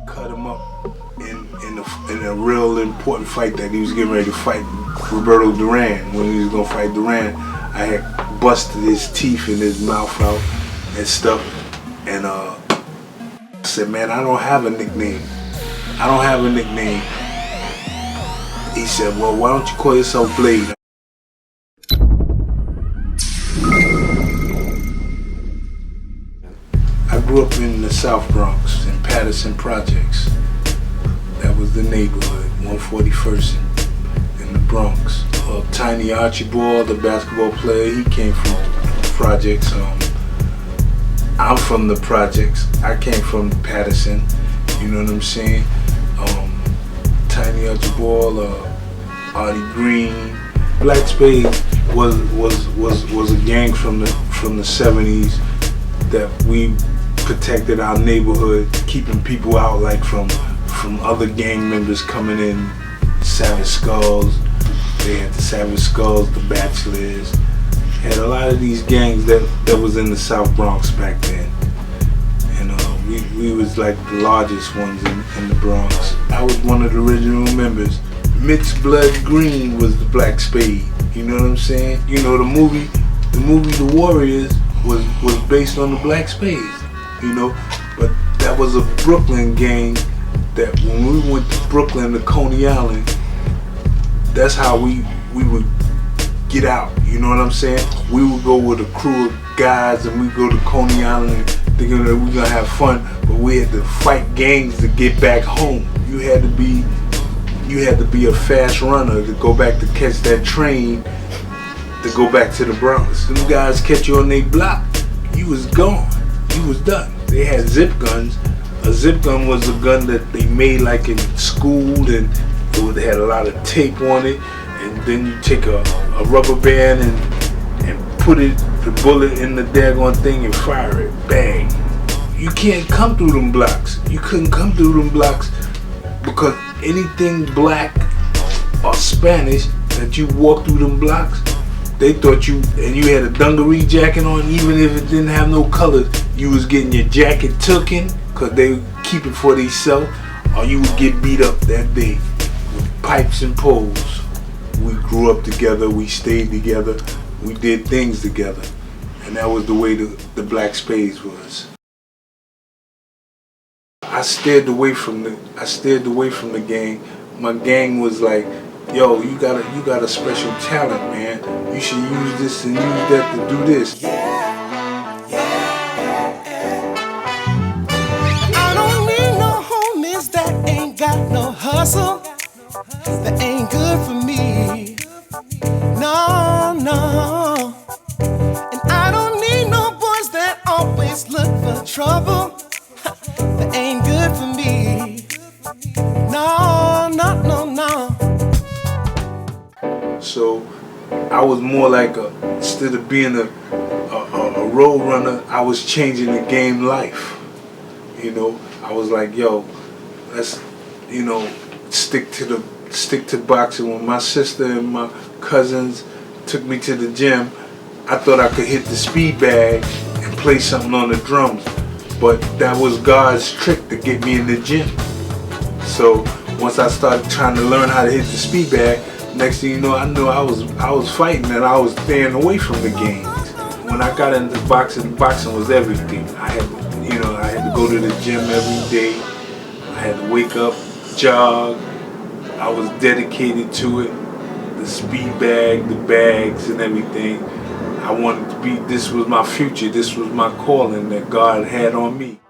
cut him up in a real important fight that he was getting ready to fight Roberto Duran. When he was gonna fight Duran, I had busted his teeth and his mouth out and stuff, and I said, man, I don't have a nickname. I don't have a nickname. He said, well, why don't you call yourself Blade? I grew up in the South Bronx, in Patterson Projects. That was the neighborhood, 141st in the Bronx. Tiny Archibald, the basketball player, he came from Projects. I'm from the Projects. I came from Patterson, you know what I'm saying? Tiny Archibald, Artie Green. Black Spades was a gang from the 70s that we protected our neighborhood, keeping people out like from other gang members coming in. Savage Skulls, they had the Savage Skulls, the Bachelors, had a lot of these gangs that was in the South Bronx back then. And we was like the largest ones in the Bronx. I was one of the original members. Mixed Blood Green was the Black Spade. You know what I'm saying? You know, the movie The Warriors was based on the Black Spades, you know, but that was a Brooklyn gang that when we went to Brooklyn to Coney Island, that's how we would get out, you know what I'm saying? We would go with a crew of guys and we'd go to Coney Island thinking that we're gonna have fun, but we had to fight gangs to get back home. You had to be a fast runner to go back to catch that train to go back to the Bronx. Them guys catch you on their block, you was gone. You was done. They had zip guns. A zip gun was a gun that they made like in school, and it had a lot of tape on it, and then you take a rubber band and put the bullet in the daggone thing and fire it. Bang. You can't come through them blocks. You couldn't come through them blocks because anything black or Spanish that you walk through them blocks, they thought you, and you had a dungaree jacket on, even if it didn't have no colors, you was getting your jacket tooken because they would keep it for themselves, or you would get beat up that day with pipes and poles. We grew up together, we stayed together, we did things together, and that was the way the Black Spades was. I steered away from the gang. My gang was like, yo, you got a special talent, man. You should use this and use that to do this. I don't need no homies that ain't got no hustle, that ain't good for me. No, no. And I don't need no boys that always look for trouble, that ain't good for me. No, no, no, no. So I was more like instead of being a road runner, I was changing the game life. You know, I was like, yo, let's, you know, stick to boxing. When my sister and my cousins took me to the gym, I thought I could hit the speed bag and play something on the drums, but that was God's trick to get me in the gym. So once I started trying to learn how to hit the speed bag, next thing you know, I knew I was fighting and I was staying away from the games. When I got into boxing was everything. I had to go to the gym every day. I had to wake up, jog. I was dedicated to it. The speed bag, the bags and everything. I wanted to be, this was my future, this was my calling that God had on me.